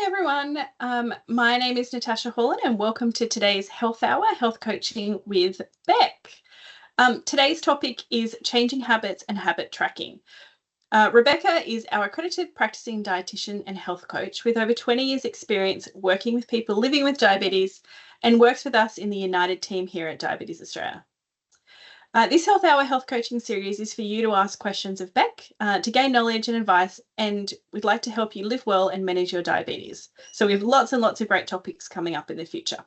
Hi everyone, my name is Natasha Holland and welcome to today's Health Hour, Health Coaching with Beck. Today's topic is changing habits and habit tracking. Rebecca is our accredited practicing dietitian and health coach with over 20 years experience working with people living with diabetes and works with us in the United team here at Diabetes Australia. This Health Hour Health Coaching series is for you to ask questions of Beck to gain knowledge and advice, and we'd like to help you live well and manage your diabetes. So we have lots and lots of great topics coming up in the future.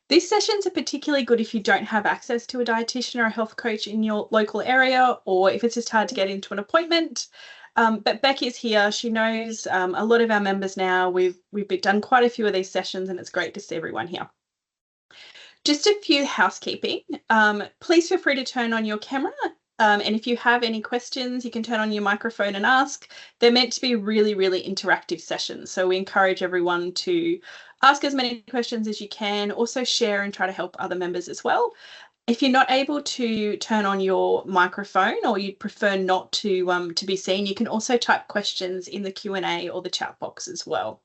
These sessions are particularly good if you don't have access to a dietitian or a health coach in your local area, or if it's just hard to get into an appointment. But Beck is here. She knows a lot of our members now. We've done quite a few of these sessions, and it's great to see everyone here. Just a few housekeeping. Please feel free to turn on your camera. And if you have any questions, you can turn on your microphone and ask. They're meant to be really, really interactive sessions. So we encourage everyone to ask as many questions as you can, also share and try to help other members as well. If you're not able to turn on your microphone or you'd prefer not to be seen, you can also type questions in the Q&A or the chat box as well.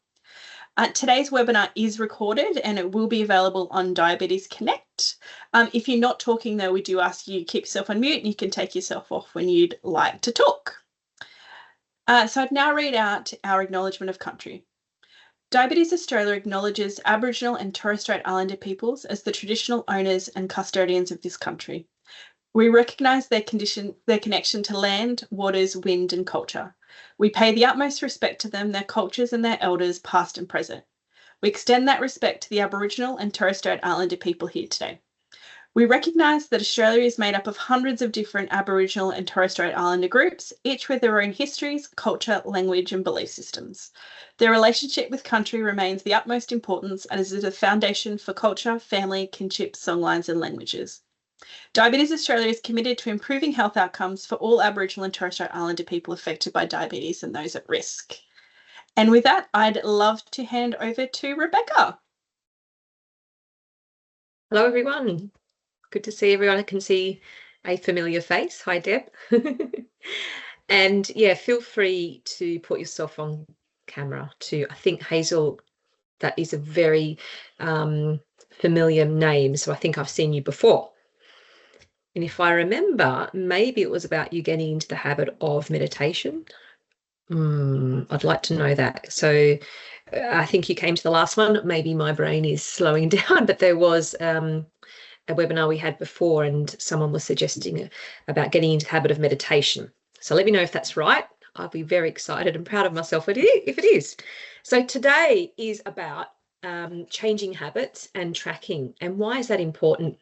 Today's webinar is recorded and it will be available on Diabetes Connect. If you're not talking though, we do ask you to keep yourself on mute and you can take yourself off when you'd like to talk. So I'd now read out our acknowledgement of country. Diabetes Australia acknowledges Aboriginal and Torres Strait Islander peoples as the traditional owners and custodians of this country. We recognise their connection to land, waters, wind and culture. We pay the utmost respect to them, their cultures and their elders, past and present. We extend that respect to the Aboriginal and Torres Strait Islander people here today. We recognise that Australia is made up of hundreds of different Aboriginal and Torres Strait Islander groups, each with their own histories, culture, language and belief systems. Their relationship with country remains the utmost importance and is the foundation for culture, family, kinship, songlines and languages. Diabetes Australia is committed to improving health outcomes for all Aboriginal and Torres Strait Islander people affected by diabetes and those at risk. And with that, I'd love to hand over to Rebecca. Hello, everyone. Good to see everyone. I can see a familiar face. Hi, Deb. And yeah, feel free to put yourself on camera too. I think Hazel, that is a very familiar name. So I think I've seen you before. And if I remember, maybe it was about you getting into the habit of meditation. I'd like to know that. So I think you came to the last one. Maybe my brain is slowing down, but there was a webinar we had before and someone was suggesting about getting into the habit of meditation. So let me know if that's right. I'll be very excited and proud of myself if it is. So today is about changing habits and tracking. And why is that important?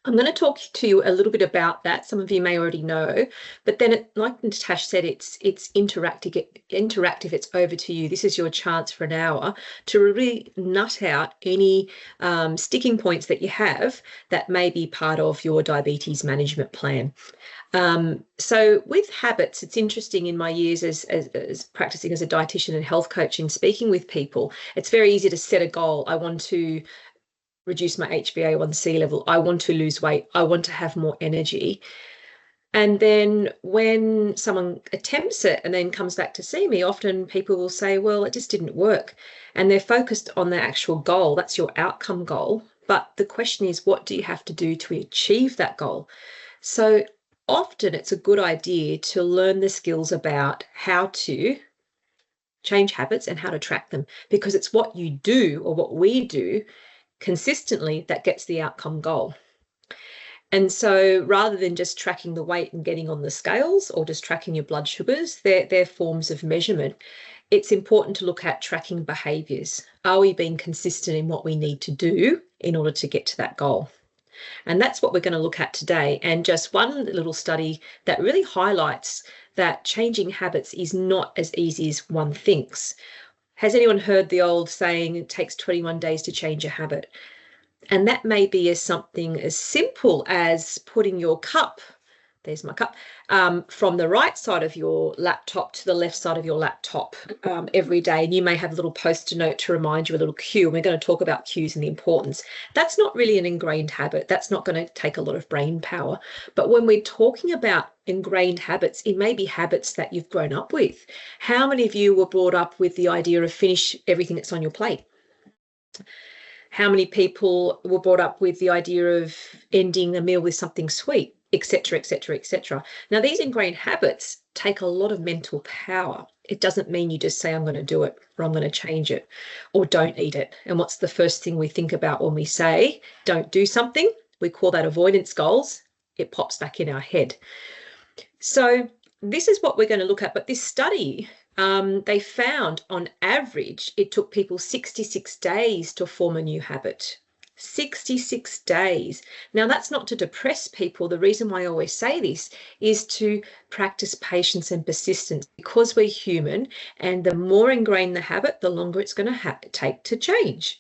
I'm going to talk to you a little bit about that. Some of you may already know, but then, like Natasha said, it's interactive. It's over to you. This is your chance for an hour to really nut out any sticking points that you have that may be part of your diabetes management plan. So with habits, it's interesting in my years as practicing as a dietitian and health coach and speaking with people, it's very easy to set a goal. I want to reduce my HbA1c level. I want to lose weight. I want to have more energy. And then when someone attempts it and then comes back to see me, often people will say, well, it just didn't work. And they're focused on the actual goal. That's your outcome goal. But the question is, what do you have to do to achieve that goal? So often it's a good idea to learn the skills about how to change habits and how to track them, because it's what you do or what we do consistently that gets the outcome goal. And so rather than just tracking the weight and getting on the scales or just tracking your blood sugars, they're forms of measurement. It's important to look at tracking behaviours. Are we being consistent in what we need to do in order to get to that goal? And that's what we're going to look at today. And just one little study that really highlights that changing habits is not as easy as one thinks. Has anyone heard the old saying, it takes 21 days to change a habit? And that may be as something as simple as putting your cup there's my cup, from the right side of your laptop to the left side of your laptop every day. And you may have a little post-it note to remind you, a little cue. And we're going to talk about cues and the importance. That's not really an ingrained habit. That's not going to take a lot of brain power. But when we're talking about ingrained habits, it may be habits that you've grown up with. How many of you were brought up with the idea of finish everything that's on your plate? How many people were brought up with the idea of ending a meal with something sweet, etc., etc., etc.? Now, these ingrained habits take a lot of mental power. It doesn't mean you just say, I'm going to do it, or I'm going to change it, or don't eat it. And what's the first thing we think about when we say don't do something? We call that avoidance goals. It pops back in our head. So this is what we're going to look at. But this study, they found on average, it took people 66 days to form a new habit. 66 days. Now, that's not to depress people. The reason why I always say this is to practice patience and persistence, because we're human, and the more ingrained the habit, the longer it's going to take to change.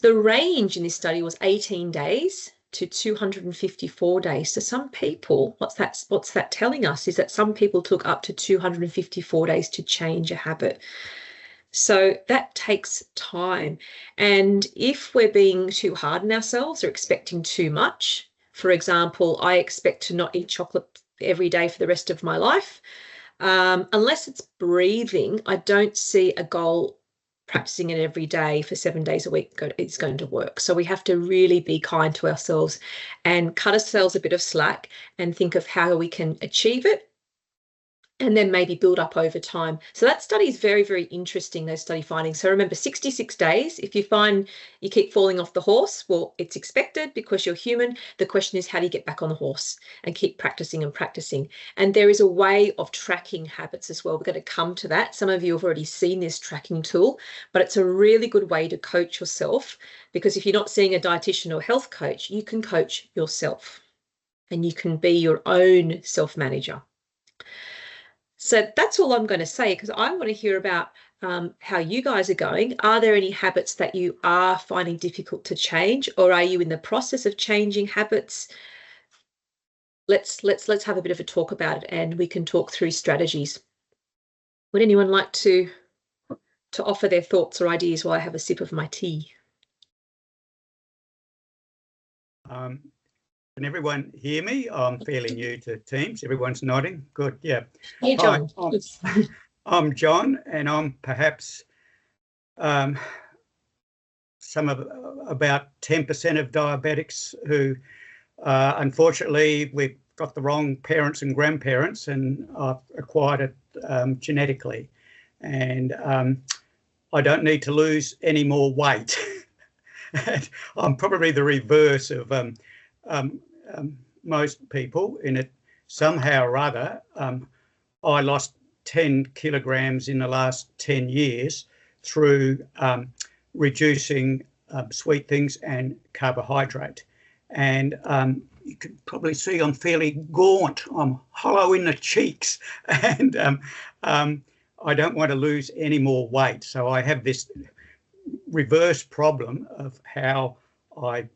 The range in this study was 18 days to 254 days. So some people, what's that telling us is that some people took up to 254 days to change a habit. So that takes time. And if we're being too hard on ourselves or expecting too much, for example, I expect to not eat chocolate every day for the rest of my life, unless it's breathing, I don't see a goal practicing it every day for 7 days a week is going to work. So we have to really be kind to ourselves and cut ourselves a bit of slack and think of how we can achieve it, and then maybe build up over time. So that study is very, very interesting, those study findings. So remember, 66 days, if you find you keep falling off the horse, well, it's expected because you're human. The question is, how do you get back on the horse and keep practicing and practicing? And there is a way of tracking habits as well. We're going to come to that. Some of you have already seen this tracking tool, but it's a really good way to coach yourself, because if you're not seeing a dietitian or health coach, you can coach yourself and you can be your own self-manager. So that's all I'm going to say, because I want to hear about how you guys are going. Are there any habits that you are finding difficult to change, or are you in the process of changing habits? Let's have a bit of a talk about it, and we can talk through strategies. Would anyone like to offer their thoughts or ideas while I have a sip of my tea? Can everyone hear me? I'm fairly new to Teams. Everyone's nodding. Good. Yeah. Hey, John. Hi, I'm John, and I'm perhaps about 10% of diabetics who, unfortunately, we've got the wrong parents and grandparents, and I've acquired it genetically. And I don't need to lose any more weight. I'm probably the reverse of most people in it. Somehow or other, I lost 10 kilograms in the last 10 years through reducing sweet things and carbohydrate. And you can probably see I'm fairly gaunt. I'm hollow in the cheeks, and I don't want to lose any more weight. So I have this reverse problem of how I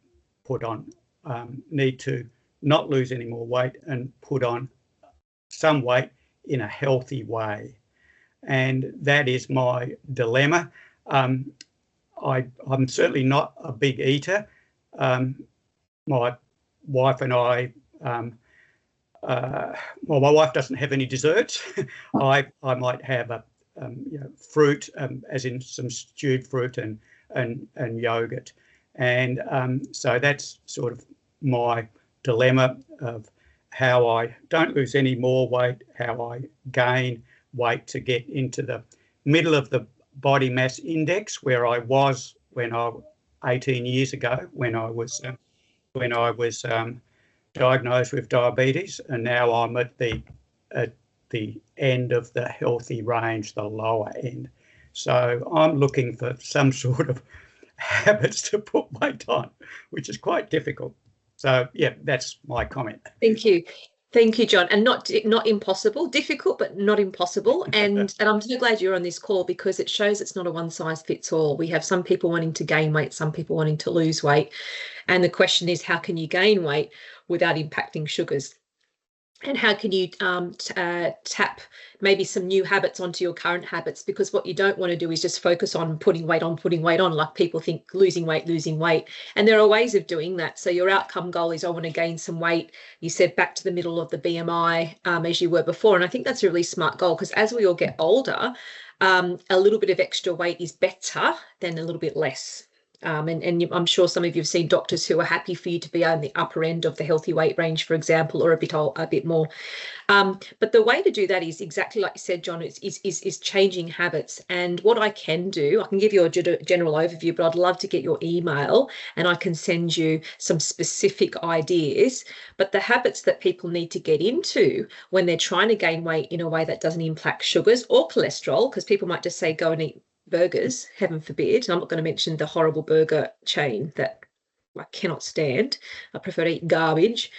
put on, need to not lose any more weight and put on some weight in a healthy way. And that is my dilemma. I'm certainly not a big eater. My wife and I, well, my wife doesn't have any desserts. I might have fruit, as in some stewed fruit and yogurt. And so that's sort of my dilemma of how I don't lose any more weight, how I gain weight to get into the middle of the body mass index where I was 18 years ago when I was diagnosed with diabetes, and now I'm at the end of the healthy range, the lower end. So I'm looking for some sort of habits to put weight on, which is quite difficult. So yeah, that's my comment. Thank you, John. And not impossible, difficult, but not impossible. And I'm so glad you're on this call, because it shows it's not a one size fits all. We have some people wanting to gain weight, some people wanting to lose weight. And the question is, how can you gain weight without impacting sugars? And how can you tap maybe some new habits onto your current habits? Because what you don't want to do is just focus on putting weight on, like people think losing weight. And there are ways of doing that. So your outcome goal is I want to gain some weight. You said back to the middle of the BMI as you were before. And I think that's a really smart goal, because as we all get older, a little bit of extra weight is better than a little bit less. And I'm sure some of you have seen doctors who are happy for you to be on the upper end of the healthy weight range, for example, or a bit more. But the way to do that is exactly like you said, John, is changing habits. And what I can do, I can give you a general overview, but I'd love to get your email and I can send you some specific ideas. But the habits that people need to get into when they're trying to gain weight in a way that doesn't impact sugars or cholesterol, because people might just say, go and eat burgers, heaven forbid. I'm not going to mention the horrible burger chain that I cannot stand. I prefer to eat garbage.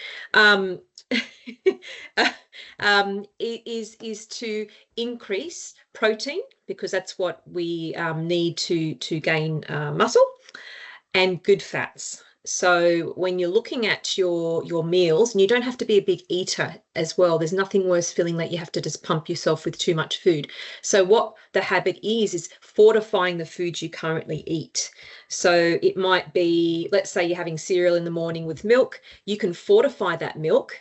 Is to increase protein, because that's what we need to gain muscle, and good fats. So when you're looking at your meals, and you don't have to be a big eater as well, there's nothing worse feeling that you have to just pump yourself with too much food. So what the habit is fortifying the foods you currently eat. So it might be, let's say you're having cereal in the morning with milk, you can fortify that milk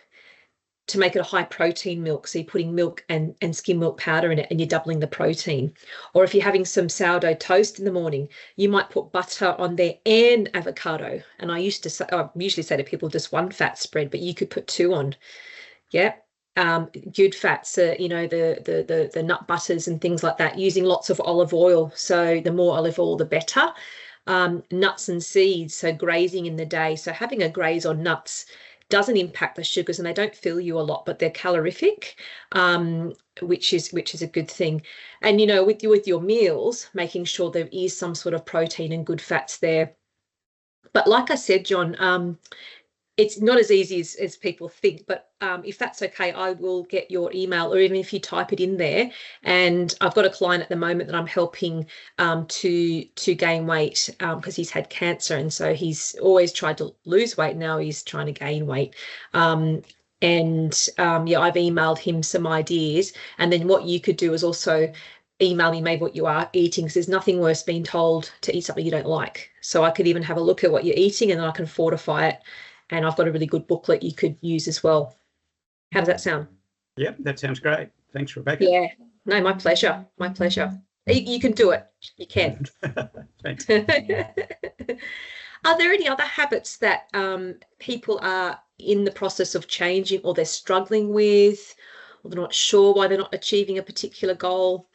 to make it a high protein milk. So you're putting milk and skim milk powder in it, and you're doubling the protein. Or if you're having some sourdough toast in the morning, you might put butter on there and avocado. And I usually say to people just one fat spread, but you could put two on. Yeah. Good fats, the nut butters and things like that, using lots of olive oil. So the more olive oil, the better. Nuts and seeds, so grazing in the day. So having a graze on nuts doesn't impact the sugars, and they don't fill you a lot, but they're calorific, which is a good thing. And with your meals, making sure there is some sort of protein and good fats there. But like I said, John, it's not as easy as people think, but if that's okay, I will get your email, or even if you type it in there. And I've got a client at the moment that I'm helping to gain weight, because he's had cancer, and so he's always tried to lose weight. Now he's trying to gain weight. I've emailed him some ideas, and then what you could do is also email me maybe what you are eating, because there's nothing worse being told to eat something you don't like. So I could even have a look at what you're eating, and then I can fortify it. And I've got a really good booklet you could use as well. How does that sound? Yep, that sounds great. Thanks, Rebecca. Yeah, no, my pleasure. My pleasure. You can do it. You can. Thanks. Are there any other habits that people are in the process of changing, or they're struggling with, or they're not sure why they're not achieving a particular goal?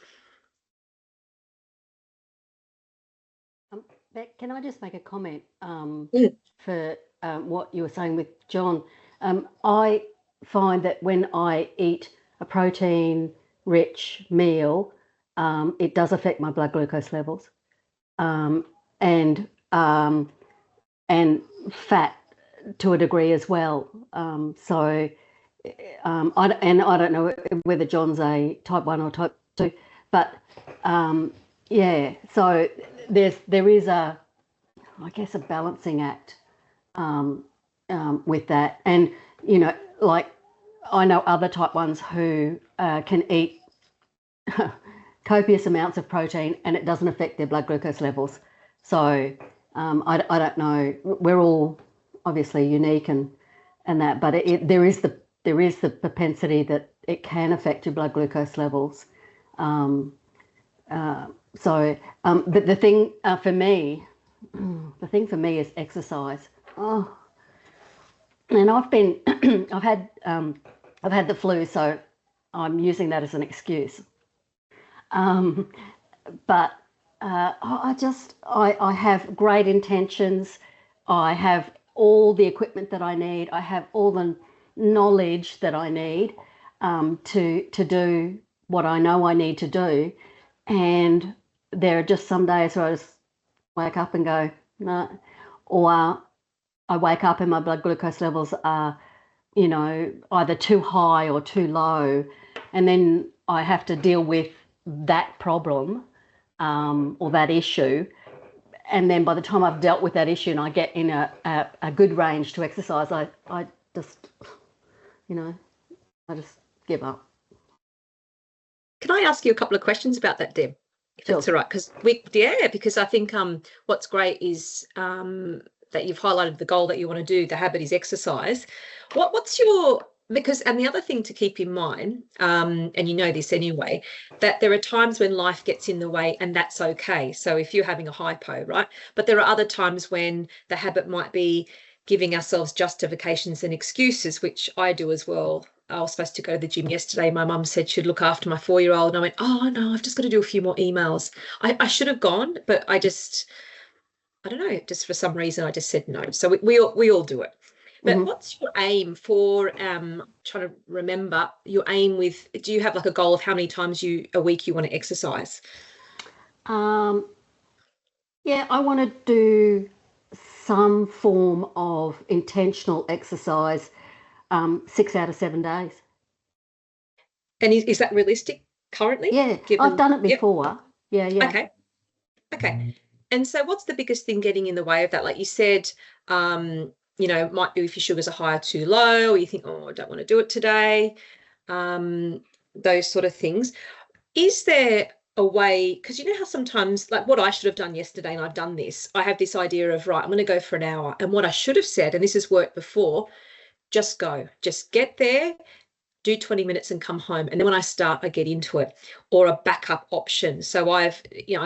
Beck, can I just make a comment for what you were saying with John? I find that when I eat a protein-rich meal, it does affect my blood glucose levels, and fat to a degree as well. I don't know whether John's a type 1 or type 2, but yeah. So there is a balancing act with that, and like I know other type 1s who can eat copious amounts of protein and it doesn't affect their blood glucose levels. So I don't know. We're all obviously unique and that, but there is the propensity that it can affect your blood glucose levels. But the thing for me is exercise. Oh, and I've had the flu, so I'm using that as an excuse. But I have great intentions. I have all the equipment that I need. I have all the knowledge that I need to do what I know I need to do. And there are just some days where I just wake up and go, no, or I wake up and my blood glucose levels are, either too high or too low. And then I have to deal with that problem or that issue. And then by the time I've dealt with that issue and I get in a good range to exercise, I just, I just give up. Can I ask you a couple of questions about that, Deb? If Sure. that's all right, because I think what's great is that you've highlighted the goal that you want to do. The habit is exercise. What's your, because, and the other thing to keep in mind, and you know this anyway, that there are times when life gets in the way, and that's okay. So if you're having a hypo, right? But there are other times when the habit might be giving ourselves justifications and excuses, which I do as well. I was supposed to go to the gym yesterday. My mum said she'd look after my 4-year-old. And I went, oh, no, I've just got to do a few more emails. I should have gone, but I don't know, just for some reason, I just said no. So we all do it. But what's your aim for, trying to remember your aim with, do you have like a goal of how many times a week you want to exercise? Yeah, I want to do some form of intentional exercise 6 out of 7 days. And is that realistic currently? Yeah, I've done it before. Yep. Yeah. Okay. And so what's the biggest thing getting in the way of that? Like you said, might be if your sugars are high or too low, or you think, oh, I don't want to do it today, those sort of things. Is there a way, because you know how sometimes, like what I should have done yesterday, and I've done this, I have this idea of, right, I'm going to go for an hour. And what I should have said, and this has worked before, just go, just get there, do 20 minutes and come home. And then when I start, I get into it, or a backup option. So I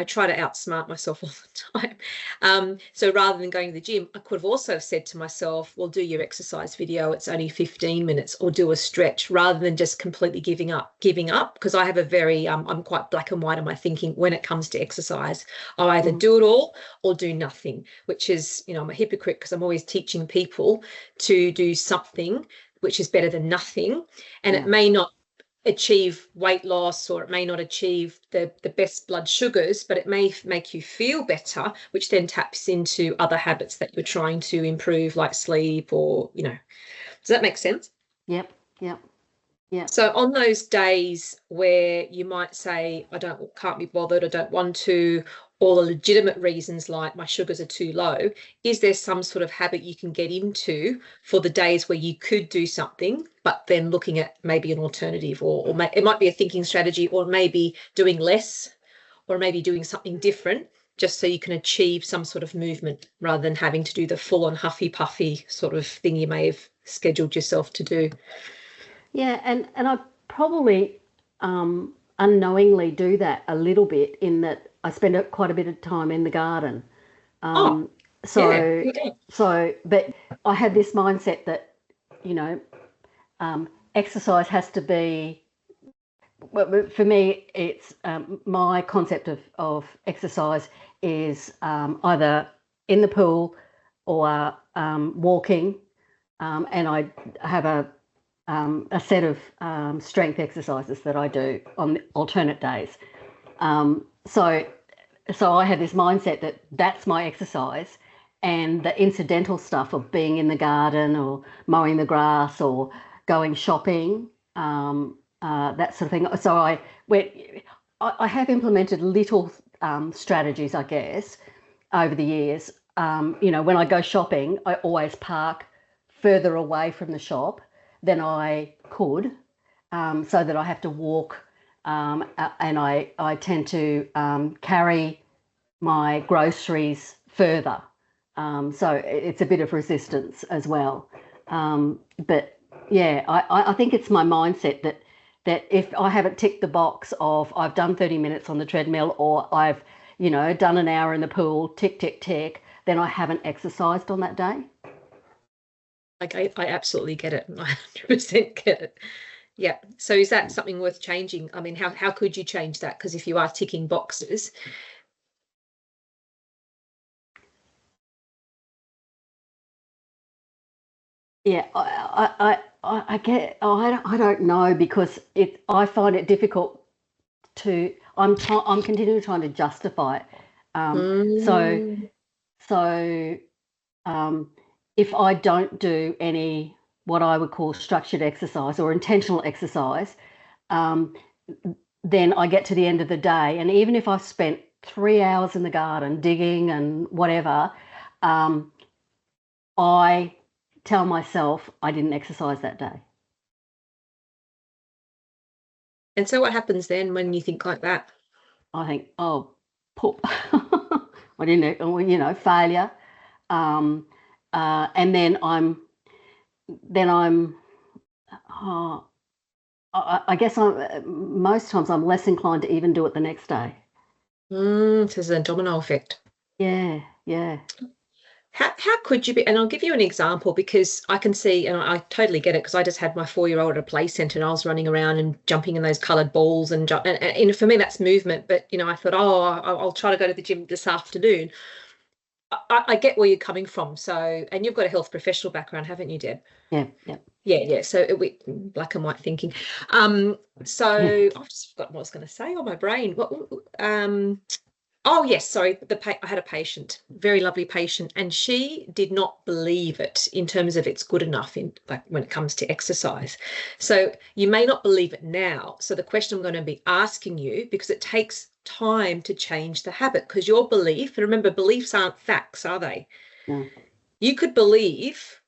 try to outsmart myself all the time. So rather than going to the gym, I could have also said to myself, well, do your exercise video. It's only 15 minutes, or do a stretch, rather than just completely giving up. Because I have a very, I'm quite black and white in my thinking when it comes to exercise. I either do it all or do nothing, which is, I'm a hypocrite because I'm always teaching people to do something which is better than nothing. And it may not achieve weight loss, or it may not achieve the best blood sugars, but it may make you feel better, which then taps into other habits that you're trying to improve, like sleep, or, does that make sense? Yep. So on those days where you might say, can't be bothered, I don't want to, or the legitimate reasons like my sugars are too low, is there some sort of habit you can get into for the days where you could do something, but then looking at maybe an alternative, or it might be a thinking strategy, or maybe doing less, or maybe doing something different, just so you can achieve some sort of movement rather than having to do the full-on huffy-puffy sort of thing you may have scheduled yourself to do? Yeah, and I probably unknowingly do that a little bit, in that I spend quite a bit of time in the garden. But I have this mindset that, exercise has to be, well, for me, it's my concept of exercise is either in the pool or walking, and I have a set of strength exercises that I do on alternate days. So I have this mindset that that's my exercise, and the incidental stuff of being in the garden or mowing the grass or going shopping, that sort of thing. So I have implemented little strategies, I guess, over the years. When I go shopping, I always park further away from the shop than I could, so that I have to walk, and I tend to carry my groceries further. So it's a bit of resistance as well. But yeah, I think it's my mindset that if I haven't ticked the box of I've done 30 minutes on the treadmill, or I've done an hour in the pool, tick, tick, tick, then I haven't exercised on that day. I absolutely get it. I 100% get it. Yeah. So is that something worth changing? I mean, how could you change that? Because if you are ticking boxes. Yeah, I get. I don't know, because I find it difficult to. I'm continually trying to justify it. So if I don't do any what I would call structured exercise or intentional exercise, then I get to the end of the day, and even if I've spent 3 hours in the garden digging and whatever, I tell myself I didn't exercise that day. And so what happens then when you think like that? I think, oh, poop. I didn't, you know, failure. And then I guess most times I'm less inclined to even do it the next day. So there's a domino effect. Yeah, yeah. How could you be? And I'll give you an example, because I can see, and I totally get it, because I just had my 4-year-old at a play centre and I was running around and jumping in those coloured balls and for me that's movement. But you know, I thought, oh, I'll try to go to the gym this afternoon. I get where you're coming from. So, and you've got a health professional background, haven't you, Deb? Yeah. Yeah. So black and white thinking. So Yeah. I've just forgotten what I was going to say on my brain. Oh, yes, sorry. I had a patient, very lovely patient, and she did not believe it in terms of it's good enough when it comes to exercise. So you may not believe it now. So the question I'm going to be asking you, because it takes time to change the habit, because your belief, and remember, beliefs aren't facts, are they? No. You could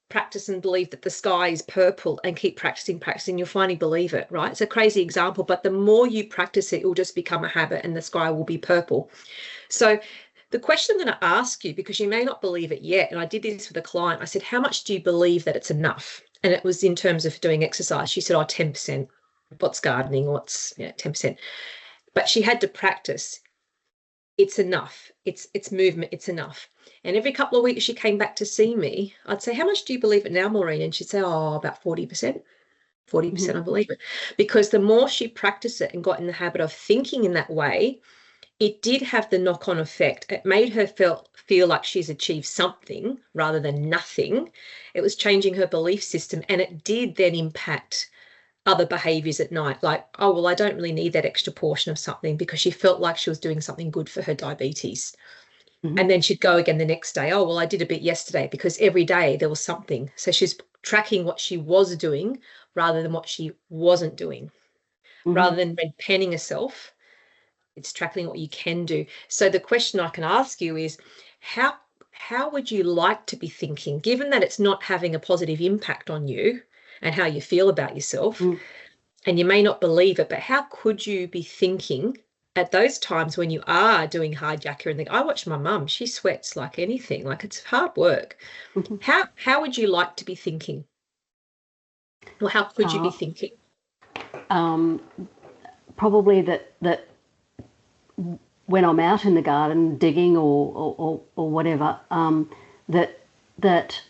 practice and believe that the sky is purple and keep practicing, you'll finally believe it, right? It's a crazy example, but the more you practice it, it will just become a habit and the sky will be purple. So the question I'm going to ask you, because you may not believe it yet, and I did this with a client, I said, how much do you believe that it's enough? And it was in terms of doing exercise. She said, 10%. What's gardening? 10%. But she had to practice. It's enough. It's movement. It's enough. And every couple of weeks she came back to see me. I'd say, how much do you believe it now, Maureen? And she'd say, about 40%. 40% I believe it. Because the more she practiced it and got in the habit of thinking in that way, it did have the knock-on effect. It made her feel like she's achieved something rather than nothing. It was changing her belief system, and it did then impact other behaviours at night, like, oh, well, I don't really need that extra portion of something, because she felt like she was doing something good for her diabetes. And then she'd go again the next day. Oh, well, I did a bit yesterday, because every day there was something. So she's tracking what she was doing rather than what she wasn't doing. Rather than red penning herself, it's tracking what you can do. So the question I can ask you is, how would you like to be thinking, given that it's not having a positive impact on you and how you feel about yourself, and you may not believe it, but how could you be thinking at those times when you are doing hard yakka? And I watch my mum, she sweats like anything, like it's hard work. How would you like to be thinking? Well, how could you be thinking? Probably that when I'm out in the garden digging or whatever, that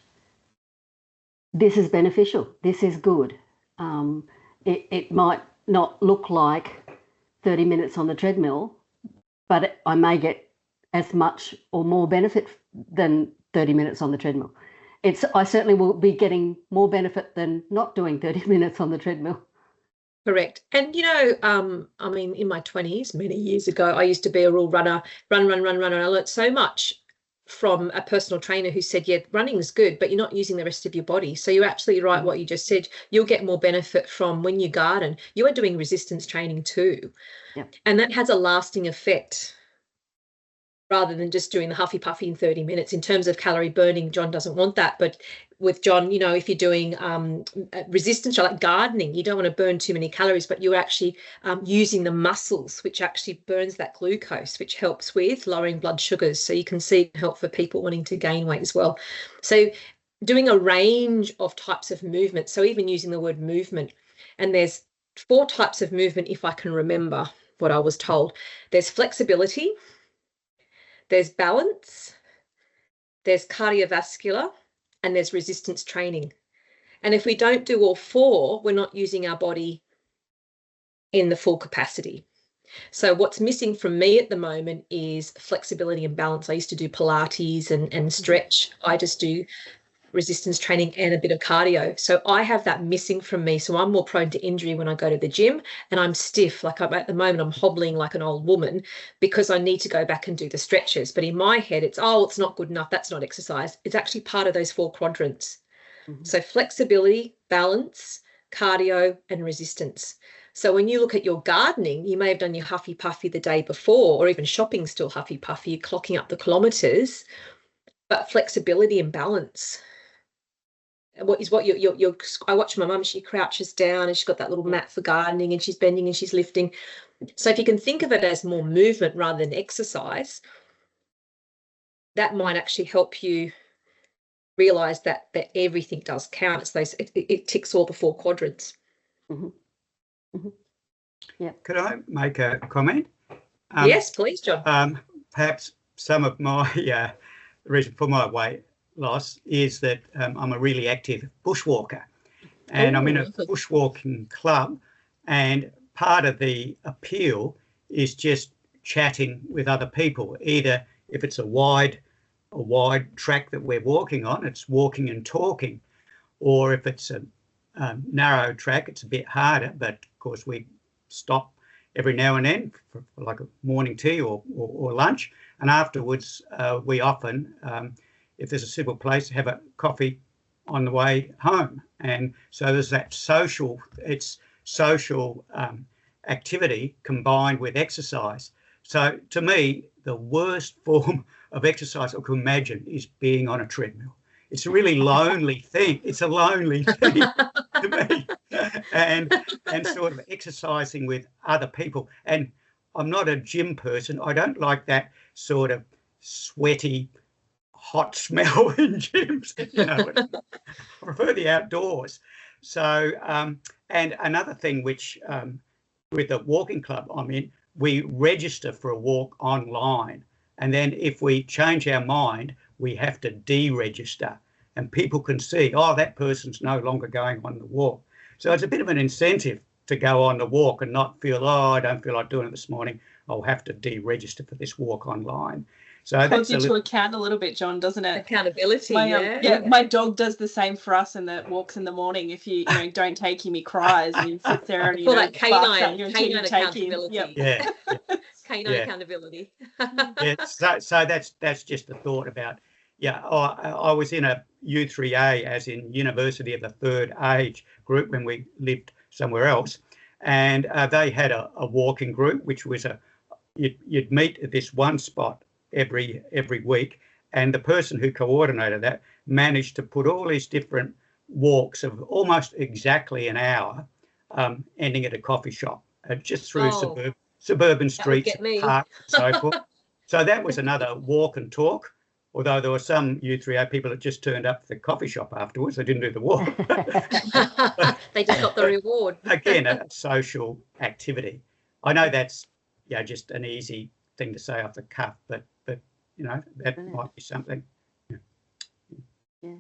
this is beneficial, this is good. It might not look like 30 minutes on the treadmill, but I may get as much or more benefit than 30 minutes on the treadmill. I certainly will be getting more benefit than not doing 30 minutes on the treadmill. Correct. And, you know, I mean, in my 20s, many years ago, I used to be a real runner, run. And I learned so much from a personal trainer who said, yeah, running is good, but you're not using the rest of your body. So you're absolutely right what you just said. You'll get more benefit from when you garden. You are doing resistance training too. Yep. And that has a lasting effect rather than just doing the huffy puffy in 30 minutes. In terms of calorie burning, John doesn't want that. But with John, you know, if you're doing resistance, like gardening, you don't want to burn too many calories, but you're actually using the muscles, which actually burns that glucose, which helps with lowering blood sugars. So you can see help for people wanting to gain weight as well. So doing a range of types of movement. So even using the word movement, and there's 4 types of movement, if I can remember what I was told. There's flexibility, there's balance, there's cardiovascular, and there's resistance training. And if we don't do all 4, we're not using our body in the full capacity. So what's missing from me at the moment is flexibility and balance. I used to do Pilates and stretch. I just do resistance training and a bit of cardio. So I have that missing from me. So I'm more prone to injury when I go to the gym, and I'm stiff. Like at the moment, I'm hobbling like an old woman because I need to go back and do the stretches. But in my head, it's not good enough. That's not exercise. It's actually part of those 4 quadrants. So flexibility, balance, cardio, and resistance. So when you look at your gardening, you may have done your huffy puffy the day before, or even shopping still huffy puffy, you're clocking up the kilometers, but flexibility and balance. I watch my mum, she crouches down and she's got that little mat for gardening and she's bending and she's lifting. So if you can think of it as more movement rather than exercise, that might actually help you realize that everything does count. It's those, it ticks all the 4 quadrants. Mm-hmm. Mm-hmm. Yeah. Could I make a comment? Yes, please, John. Perhaps some of my reason for my weight loss is that I'm a really active bushwalker, and I'm in a bushwalking club, and part of the appeal is just chatting with other people. Either if it's a wide track that we're walking on, it's walking and talking, or if it's a narrow track, it's a bit harder, but of course we stop every now and then for like a morning tea or lunch, and afterwards we often, if there's a suitable place, have a coffee on the way home. And so there's that social activity combined with exercise. So to me, the worst form of exercise I can imagine is being on a treadmill. It's a really lonely thing. It's a lonely thing to me. And sort of exercising with other people. And I'm not a gym person. I don't like that sort of sweaty, hot smell in gyms. I prefer the outdoors. So, and another thing which, with the walking club I'm in, we register for a walk online. And then if we change our mind, we have to deregister, and people can see, oh, that person's no longer going on the walk. So it's a bit of an incentive to go on the walk and not feel, oh, I don't feel like doing it this morning. I'll have to deregister for this walk online. So holds you to account a little bit, John, doesn't it? Accountability. My dog does the same for us in the walks in the morning. If you don't take him, he cries and he sits there and that canine accountability. Yeah. Canine accountability. So that's just a thought about. I was in a U3A, as in University of the Third Age group, when we lived somewhere else, and they had a walking group, which was you'd meet at this one spot every week, and the person who coordinated that managed to put all these different walks of almost exactly an hour, ending at a coffee shop, just through suburban streets, parks, and so forth. So that was another walk and talk. Although there were some U3A people that just turned up at the coffee shop afterwards. They didn't do the walk. They just got the reward. Again, a social activity. I know that's just an easy thing to say off the cuff, but that might be something. Yeah.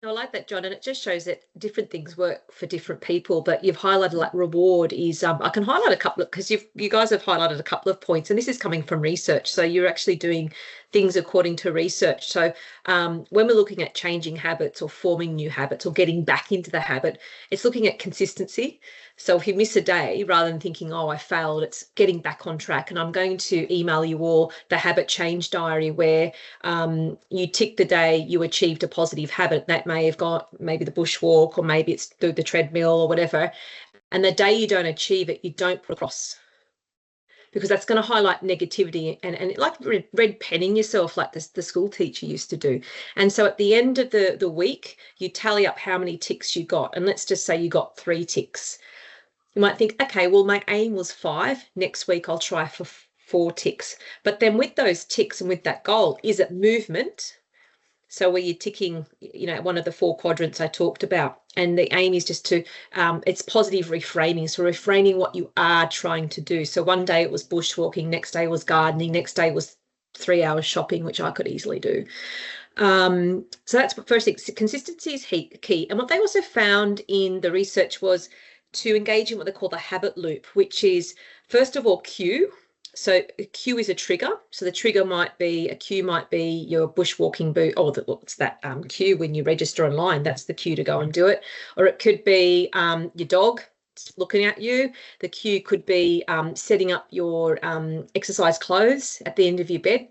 I like that, John, and it just shows that different things work for different people. But you've highlighted, like, reward is, I can highlight a couple of, because you guys have highlighted a couple of points, and this is coming from research. So you're actually doing things according to research. So when we're looking at changing habits or forming new habits or getting back into the habit, it's looking at consistency. So if you miss a day, rather than thinking, oh, I failed, it's getting back on track. And I'm going to email you all the habit change diary, where you tick the day you achieved a positive habit. That may have got maybe the bushwalk, or maybe it's through the treadmill or whatever. And the day you don't achieve it, you don't put a cross, because that's going to highlight negativity and like red penning yourself, like the school teacher used to do. And so at the end of the week, you tally up how many ticks you got. And let's just say you got 3 ticks. You might think, okay, well, my aim was 5. Next week, I'll try for 4 ticks. But then with those ticks and with that goal, is it movement? So where you're ticking, one of the 4 quadrants I talked about. And the aim is just to, it's positive reframing. So reframing what you are trying to do. So one day it was bushwalking, next day was gardening, next day was 3 hours shopping, which I could easily do. So that's the first thing. Consistency is key. And what they also found in the research was to engage in what they call the habit loop, which is, first of all, cue. So a cue is a trigger. So the trigger might be, a cue might be your bushwalking boot. Oh, it's that cue when you register online. That's the cue to go and do it. Or it could be your dog looking at you. The cue could be setting up your exercise clothes at the end of your bed.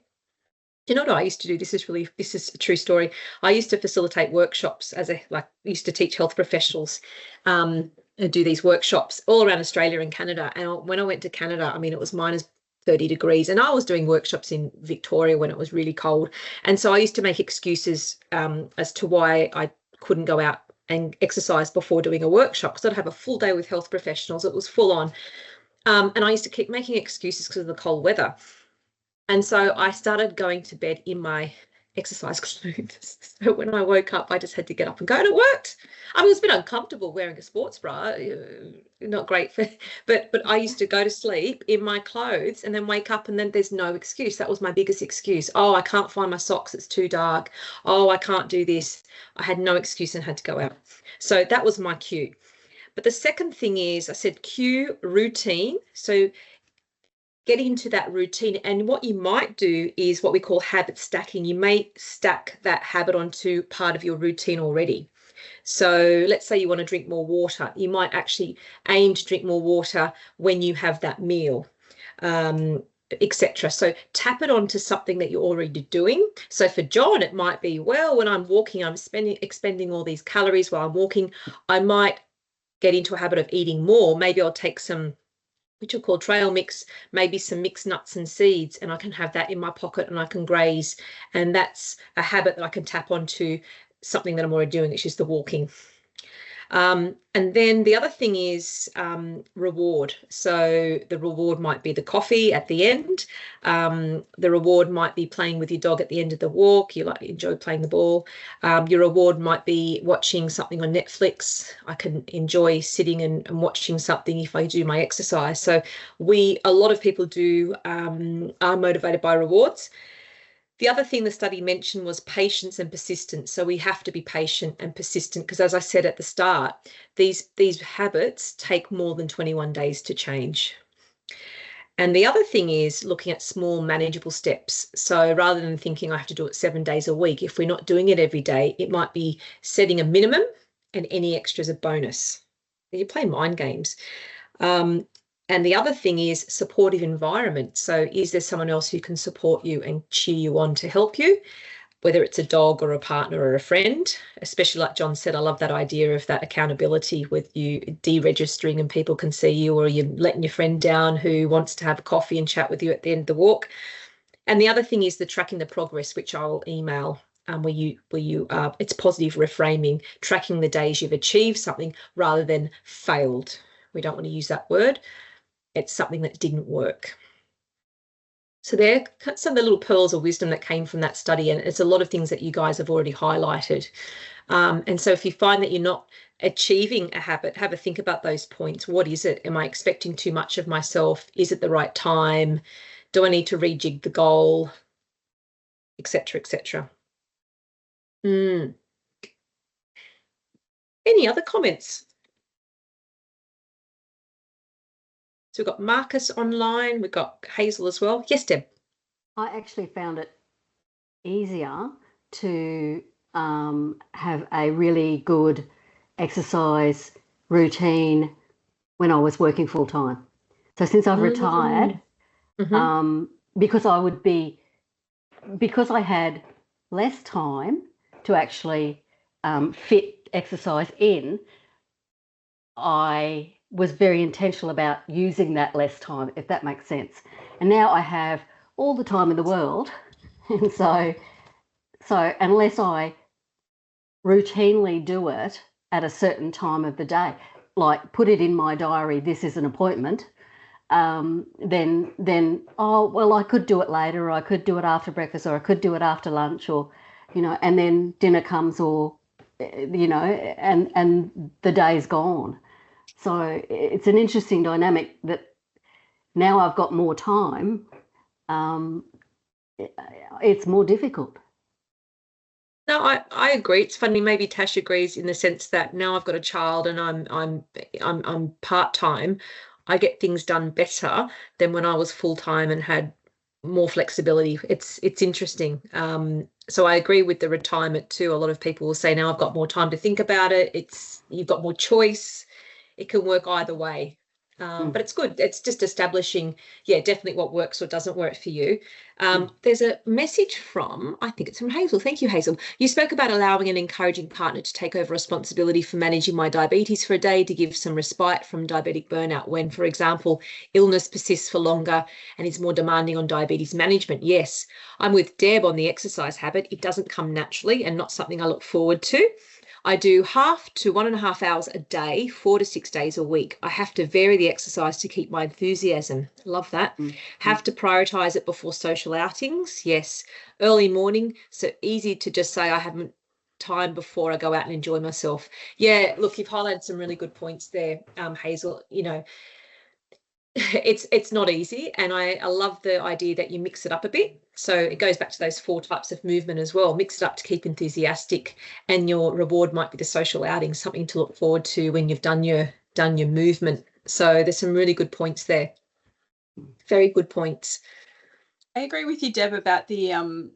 You know what I used to do? This is a true story. I used to facilitate workshops used to teach health professionals and do these workshops all around Australia and Canada. And when I went to Canada, I mean, it was minus 30 degrees. And I was doing workshops in Victoria when it was really cold. And so I used to make excuses as to why I couldn't go out and exercise before doing a workshop, because I'd have a full day with health professionals. It was full on. And I used to keep making excuses because of the cold weather. And so I started going to bed in my exercise clothes. So when I woke up, I just had to get up and go, and it worked. I mean, it was a bit uncomfortable wearing a sports bra, not great for, but I used to go to sleep in my clothes and then wake up, and then there's no excuse. That was my biggest excuse. Oh, I can't find my socks, it's too dark. Oh, I can't do this. I had no excuse and had to go out. So that was my cue. But the second thing is, I said cue, routine. So get into that routine. And what you might do is what we call habit stacking. You may stack that habit onto part of your routine already. So let's say you want to drink more water. You might actually aim to drink more water when you have that meal, etc. So tap it onto something that you're already doing. So for John, it might be, well, when I'm walking, I'm expending all these calories while I'm walking. I might get into a habit of eating more. Maybe I'll take some, which are called trail mix, maybe some mixed nuts and seeds, and I can have that in my pocket and I can graze. And that's a habit that I can tap onto something that I'm already doing, which is the walking. And then the other thing is reward. So the reward might be the coffee at the end. The reward might be playing with your dog at the end of the walk. You enjoy playing the ball. Your reward might be watching something on Netflix. I can enjoy sitting and watching something if I do my exercise. So a lot of people are motivated by rewards. The other thing the study mentioned was patience and persistence. So we have to be patient and persistent because, as I said at the start, these habits take more than 21 days to change. And the other thing is looking at small manageable steps. So rather than thinking I have to do it 7 days a week, if we're not doing it every day, it might be setting a minimum and any extras a bonus. You play mind games. And the other thing is supportive environment. So is there someone else who can support you and cheer you on to help you, whether it's a dog or a partner or a friend? Especially like John said, I love that idea of that accountability with you deregistering and people can see you, or you're letting your friend down who wants to have a coffee and chat with you at the end of the walk. And the other thing is the tracking the progress, which I'll email where you it's positive reframing, tracking the days you've achieved something rather than failed. We don't want to use that word. It's something that didn't work. So there are some of the little pearls of wisdom that came from that study, and it's a lot of things that you guys have already highlighted. And so if you find that you're not achieving a habit, have a think about those points. What is it? Am I expecting too much of myself? Is it the right time? Do I need to rejig the goal? Etc., etc. Any other comments? So we've got Marcus online, we've got Hazel as well. Yes, Deb. I actually found it easier to have a really good exercise routine when I was working full time. So since I've retired, because I had less time to actually fit exercise in, I was very intentional about using that less time, if that makes sense. And now I have all the time in the world. And so unless I routinely do it at a certain time of the day, like put it in my diary, this is an appointment, then, oh, well, I could do it later, or I could do it after breakfast, or I could do it after lunch, or, and then dinner comes, or, and the day's gone. So it's an interesting dynamic that now I've got more time, it's more difficult. No, I agree. It's funny. Maybe Tash agrees in the sense that now I've got a child and I'm part-time. I get things done better than when I was full-time and had more flexibility. It's interesting. So I agree with the retirement too. A lot of people will say now I've got more time to think about it. You've got more choice. It can work either way. But it's good. It's just establishing, definitely what works or doesn't work for you. There's a message from, I think it's from Hazel. Thank you, Hazel. You spoke about allowing an encouraging partner to take over responsibility for managing my diabetes for a day to give some respite from diabetic burnout when, for example, illness persists for longer and is more demanding on diabetes management. Yes, I'm with Deb on the exercise habit. It doesn't come naturally and not something I look forward to. I do 1.5 to 1.5 hours a day, 4 to 6 days a week. I have to vary the exercise to keep my enthusiasm. Love that. Have to prioritise it before social outings. Yes. Early morning, so easy to just say I haven't time before I go out and enjoy myself. Yeah, look, you've highlighted some really good points there, Hazel. You know, it's not easy, and I love the idea that you mix it up a bit. So it goes back to those 4 types of movement as well. Mix it up to keep enthusiastic, and your reward might be the social outing, something to look forward to when you've done your movement. So there's some really good points there. Very good points. I agree with you, Deb, about the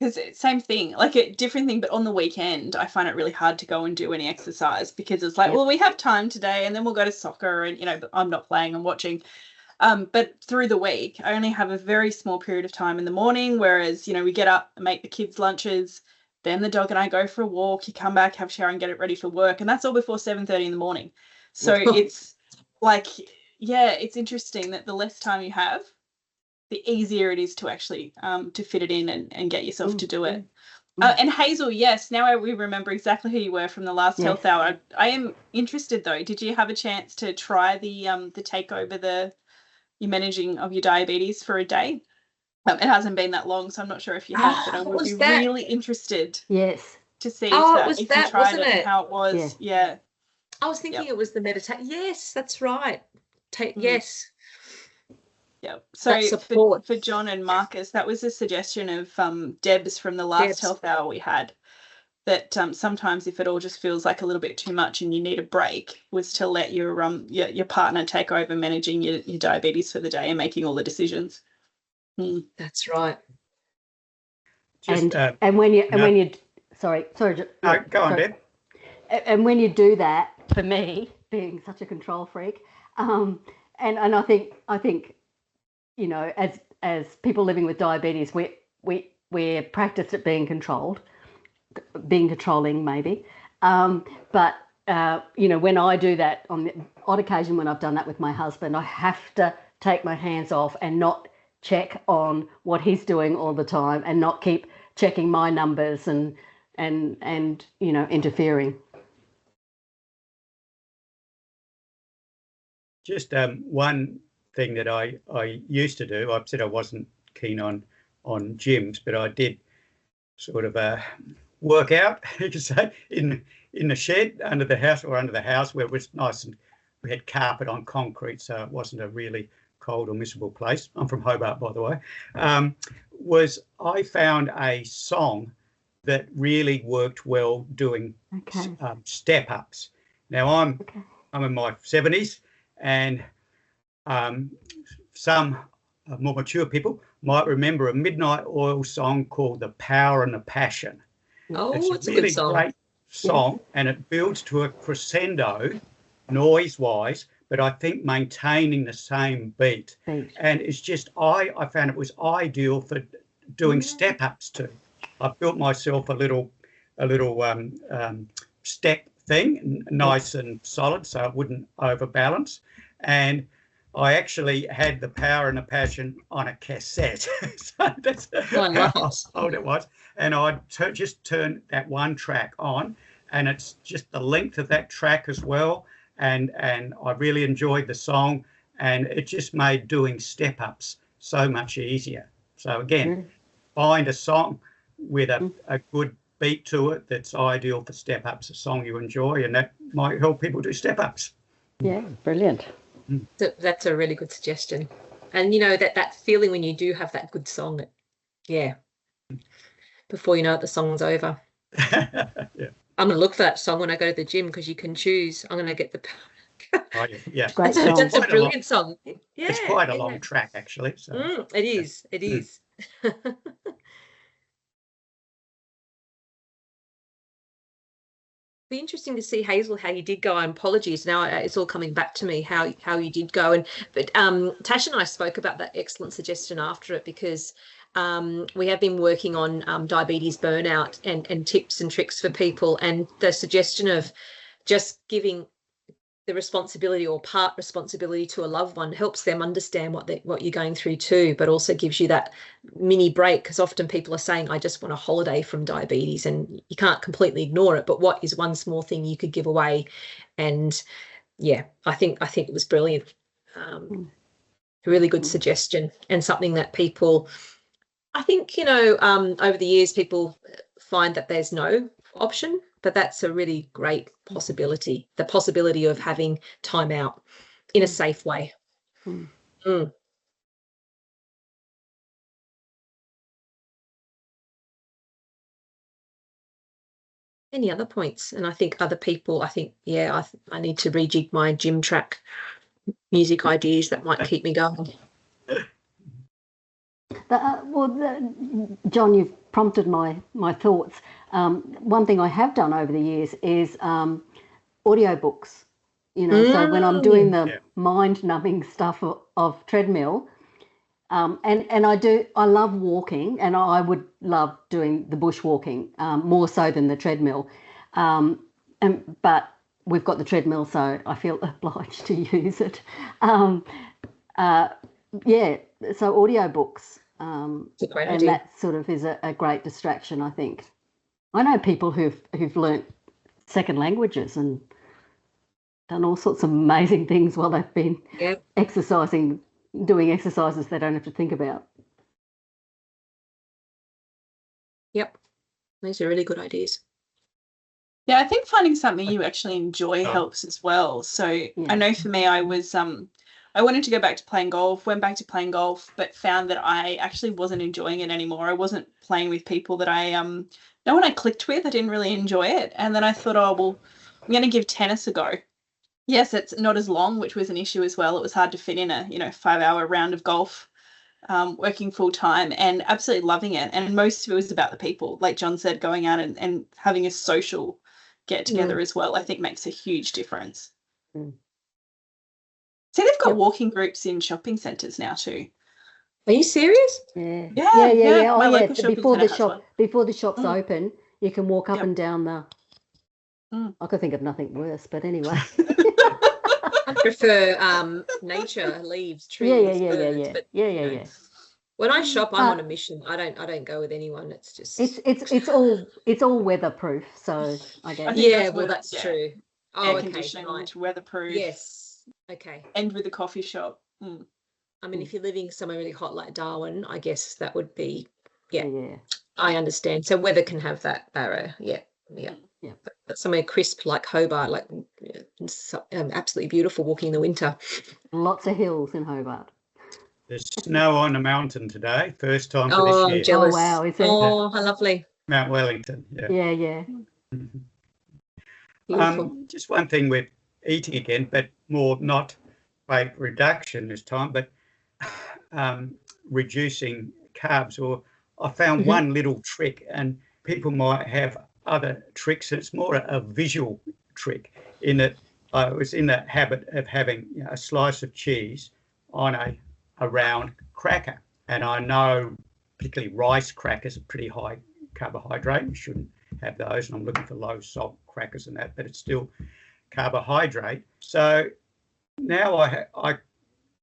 because same thing, like a different thing, but on the weekend I find it really hard to go and do any exercise because it's like, well, we have time today and then we'll go to soccer and, you know, I'm not playing, I'm watching. But through the week, I only have a very small period of time in the morning, whereas, you know, we get up and make the kids' lunches, then the dog and I go for a walk, you come back, have a shower and get it ready for work. And that's all before 7:30 in the morning. So it's like, yeah, it's interesting that the less time you have, the easier it is to actually to fit it in and get yourself to do it. And Hazel, yes, now we remember exactly who you were from the last health hour. I am interested though. Did you have a chance to try the take over your managing of your diabetes for a day? It hasn't been that long, so I'm not sure if you have, but I would be really interested. Yes. To see if you tried it and how it was. Yeah. I was thinking it was the meditation. Yes, that's right. Yes. Yeah. So for John and Marcus, that was a suggestion of Deb's from the last health hour we had. That sometimes if it all just feels like a little bit too much and you need a break, was to let your partner take over managing your diabetes for the day and making all the decisions. That's right. Just, and when you sorry, go on, Deb. And when you do that, for me, being such a control freak, and I think, you know, as people living with diabetes, we're practiced at being controlling maybe, but you know, when I do that on the odd occasion when I've done that with my husband, I have to take my hands off and not check on what he's doing all the time and not keep checking my numbers and you know, interfering. Just one thing that I used to do, I said I wasn't keen on gyms, but I did sort of work out, you could say, in the shed under the house where it was nice and we had carpet on concrete, so it wasn't a really cold or miserable place. I'm from Hobart, by the way. I found a song that really worked well doing step ups. Now I'm in my 70s, and some more mature people might remember a Midnight Oil song called "The Power and the Passion." It's a really good song. Great song, and it builds to a crescendo, noise-wise, but I think maintaining the same beat. And it's just I found it was ideal for doing step ups too. I built myself a little step thing, nice and solid, so it wouldn't overbalance. And I actually had The Power and the Passion on a cassette. So that's how old it was. And I'd just turn that one track on, and it's just the length of that track as well. And I really enjoyed the song, and it just made doing step ups so much easier. So again, find a song with a good beat to it that's ideal for step ups, a song you enjoy, and that might help people do step ups. Yeah, brilliant. That's a really good suggestion. And you know, that feeling when you do have that good song, before you know it, the song's over. I'm going to look for that song when I go to the gym, because you can choose. I'm going to get the Oh, yeah. Great song. That's a brilliant song. Yeah, it's quite a long track, actually. So. It is. It is. Be interesting to see, Hazel, how you did go. And apologies, now it's all coming back to me how you did go. But Tash and I spoke about that excellent suggestion after it, because we have been working on diabetes burnout and tips and tricks for people, and the suggestion of just giving the responsibility or part responsibility to a loved one helps them understand what you're going through too, but also gives you that mini break, because often people are saying, I just want a holiday from diabetes, and you can't completely ignore it, but what is one small thing you could give away? And yeah, I think it was brilliant. A really good suggestion, and something that people, I think, over the years people find that there's no option, but that's a really great possibility, the possibility of having time out in a safe way. Any other points? And I think other people, I need to rejig my gym track music ideas that might keep me going. John, you've prompted my thoughts. One thing I have done over the years is audiobooks. So when I'm doing the mind-numbing stuff of treadmill, and I love walking, and I would love doing the bushwalking more so than the treadmill. But we've got the treadmill, so I feel obliged to use it. So audiobooks. It's a great and idea. that sort of is a great distraction, I think. I know people who've learnt second languages and done all sorts of amazing things while they've been doing exercises they don't have to think about. Yep, these are really good ideas. Yeah, I think finding something you actually enjoy helps as well. So I know for me, I was I wanted to go back to playing golf, went back to playing golf, but found that I actually wasn't enjoying it anymore. I wasn't playing with people that no one I clicked with. I didn't really enjoy it. And then I thought, oh, well, I'm going to give tennis a go. Yes, it's not as long, which was an issue as well. It was hard to fit in a 5-hour round of golf, working full time, and absolutely loving it. And most of it was about the people, like John said, going out and having a social get together as well, I think makes a huge difference. See, they've got walking groups in shopping centres now too. Are you serious? Yeah. My Oh, local yeah. shopping Before the shop's open, you can walk up and down the. Mm. I could think of nothing worse, but anyway. I prefer nature, leaves, trees, birds. But yeah. When I shop, I'm on a mission. I don't go with anyone. It's just it's all weatherproof. So I guess. that's true. Air conditioning, weatherproof. Yes. Okay. End with a coffee shop. I mean, if you're living somewhere really hot like Darwin, I guess that would be, I understand. So weather can have that barrier. Yeah. But somewhere crisp like Hobart, like absolutely beautiful walking in the winter. Lots of hills in Hobart. There's snow on the mountain today, first time for this year. Jealous. Oh, wow. Is it? Oh, how lovely. Mount Wellington, Yeah. Just one thing with eating again, but more not weight reduction this time, but reducing carbs. Or I found one little trick, and people might have other tricks. It's more a visual trick, in that I was in the habit of having a slice of cheese on a round cracker. And I know particularly rice crackers are pretty high carbohydrate. You shouldn't have those. And I'm looking for low salt crackers and that, but it's still carbohydrate. So now I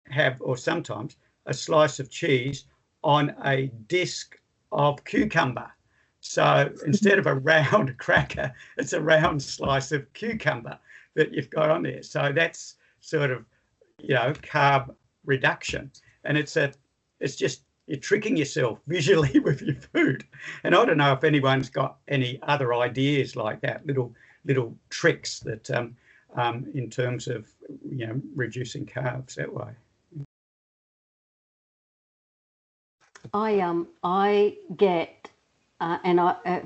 have, or sometimes, a slice of cheese on a disc of cucumber. So instead of a round cracker, it's a round slice of cucumber that you've got on there. So that's sort of, carb reduction. And it's just, you're tricking yourself visually with your food. And I don't know if anyone's got any other ideas like that, little tricks that in terms of, reducing carbs that way. I get, and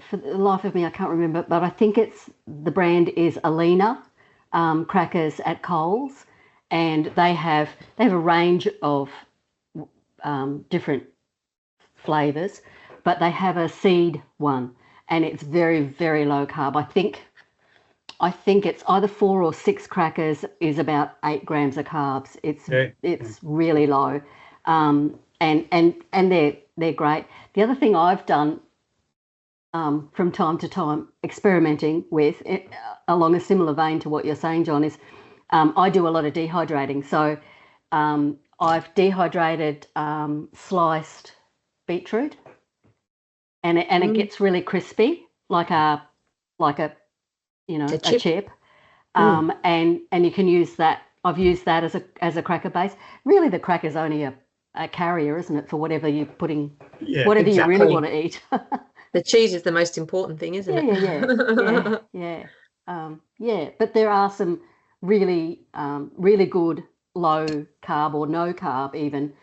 for the life of me, I can't remember, but I think the brand is Alina crackers at Coles, and they have a range of different flavors, but they have a seed one, and it's very, very low carb. I think I think it's either 4 or 6 crackers is about 8 grams of carbs. It's really low, and they're great. The other thing I've done from time to time, experimenting with, along a similar vein to what you're saying, John, is I do a lot of dehydrating. So I've dehydrated sliced beetroot, and it gets really crispy, like a chip. And you can use that. I've used that as a cracker base. Really, the cracker's only a carrier, isn't it, for whatever you're putting, whatever you really want to eat. The cheese is the most important thing, isn't it? Yeah. But there are some really good low carb or no carb even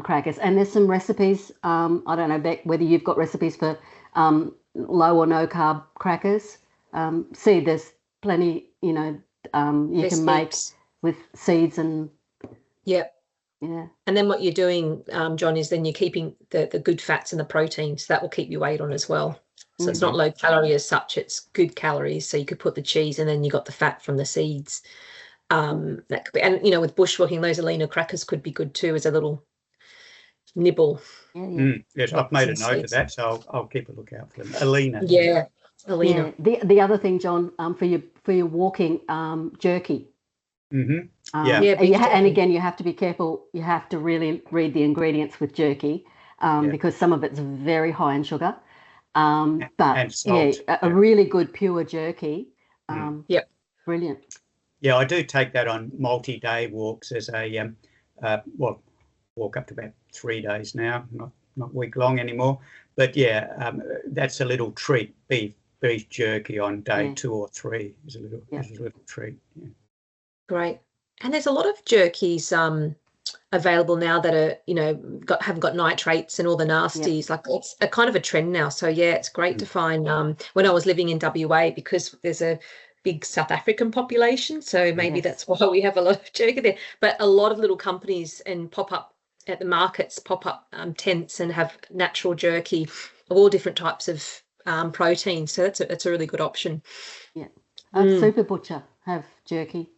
crackers, and there's some recipes. I don't know, Beck, whether you've got recipes for low or no carb crackers. There's plenty, you can make with seeds and yeah. And then what you're doing, John, is then you're keeping the good fats and the proteins. That will keep your weight on as well. So it's not low calorie as such, it's good calories. So you could put the cheese and then you got the fat from the seeds. That could be, and with bushwalking, those Alina crackers could be good too as a little nibble. Yes, I've made a note of that, so I'll keep a lookout for them. Alina. Yeah, Alina. Yeah. The other thing, John, for your walking, jerky. And again, you have to be careful. You have to really read the ingredients with jerky, because some of it's very high in sugar. But and salt. A really good pure jerky. Brilliant. Yeah, I do take that on multi-day walks as a walk up to about 3 days now, not week long anymore. But that's a little treat. Beef jerky on day 2 or 3 is a little treat. Yeah. Great. And there's a lot of jerkies available now that are haven't got nitrates and all the nasties. Like it's a kind of a trend now. So it's great to find. When I was living in WA, because there's a big South African population, so maybe that's why we have a lot of jerky there. But a lot of little companies and pop up at the markets, tents and have natural jerky of all different types of protein. So that's a really good option. Yeah, Super Butcher have jerky.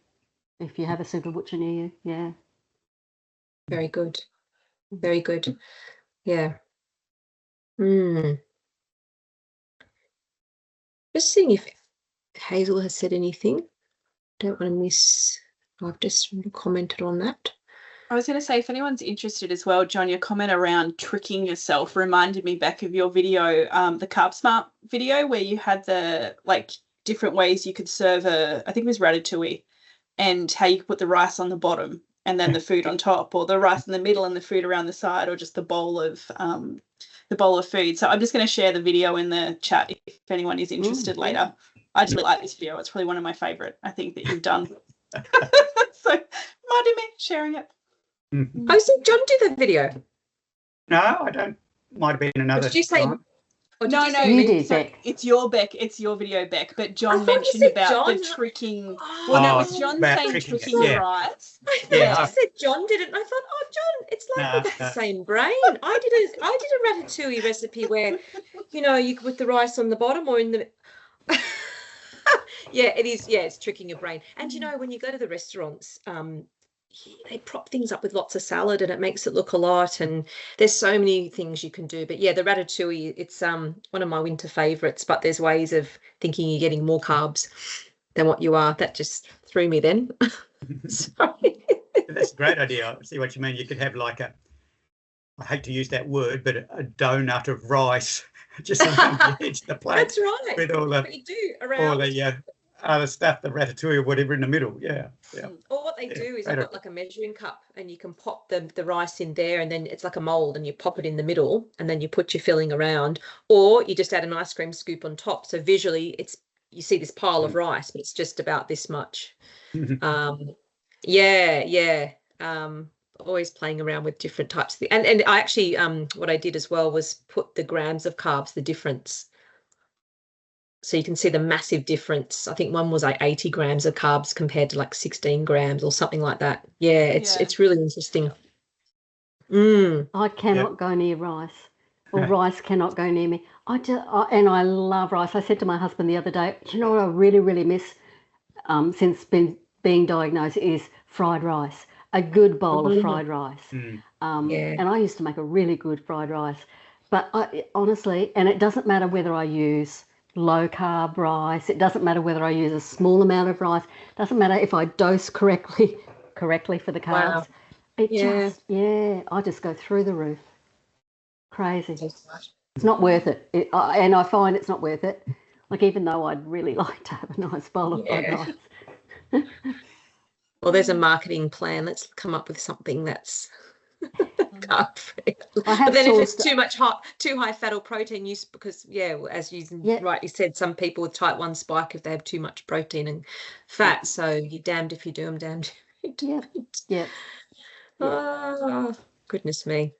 If you have a Super Butcher near you, yeah. Very good. Very good. Yeah. Just seeing if Hazel has said anything. Don't want to miss. I've just commented on that. I was going to say, if anyone's interested as well, John, your comment around tricking yourself reminded me back of your video, the Carb Smart video, where you had the different ways you could serve I think it was ratatouille, and how you could put the rice on the bottom and then the food on top, or the rice in the middle and the food around the side, or just the bowl of food. So I'm just going to share the video in the chat if anyone is interested later. I just really like this video. It's probably one of my favourite, I think, that you've done. So reminded me sharing it. Oh, so John did the video? No, I don't. Might have been another. Did you say? No, you did, Beck. It's your Beck. It's your video, Beck. But John mentioned about the tricking. Well, no, it was John saying tricking the rice. I thought you said John did it, and I thought, John, it's like we've got the same brain. I did a ratatouille recipe where, you could put the rice on the bottom or in the. It is. Yeah, it's tricking your brain. And when you go to the restaurants, they prop things up with lots of salad and it makes it look a lot, and there's so many things you can do. But the ratatouille, it's one of my winter favorites, but there's ways of thinking you're getting more carbs than what you are. That just threw me then. Sorry. That's a great idea. I see what you mean. You could have I hate to use that word, but a donut of rice just around the edge of the plate. That's right. With all the, what you do around all the other stuff, the ratatouille or whatever in the middle. Yeah. Or what they do is they've got like a measuring cup, and you can pop the rice in there, and then it's like a mold, and you pop it in the middle, and then you put your filling around, or you just add an ice cream scoop on top. So visually, you see this pile of rice, but it's just about this much. Always playing around with different types of things. And I actually, what I did as well was put the grams of carbs, the difference. So you can see the massive difference. I think one was 80 grams of carbs compared to 16 grams or something like that. Yeah, it's really interesting. I cannot go near rice, or rice cannot go near me. And I love rice. I said to my husband the other day, you know what I really, really miss? since being diagnosed is fried rice. A good bowl of fried rice. And I used to make a really good fried rice. But honestly, and it doesn't matter whether I use low carb rice, it doesn't matter whether I use a small amount of rice, it doesn't matter if I dose correctly for the carbs. I just go through the roof. Crazy. It's not worth it. And I find it's not worth it. Like, even though I'd really like to have a nice bowl of fried rice. Well, there's a marketing plan. Let's come up with something that's carb-free. But then if it's too high fat or protein use, because as you rightly said, some people with type 1 spike if they have too much protein and fat. So you're damned if you do them, damned if you don't. Oh, goodness me.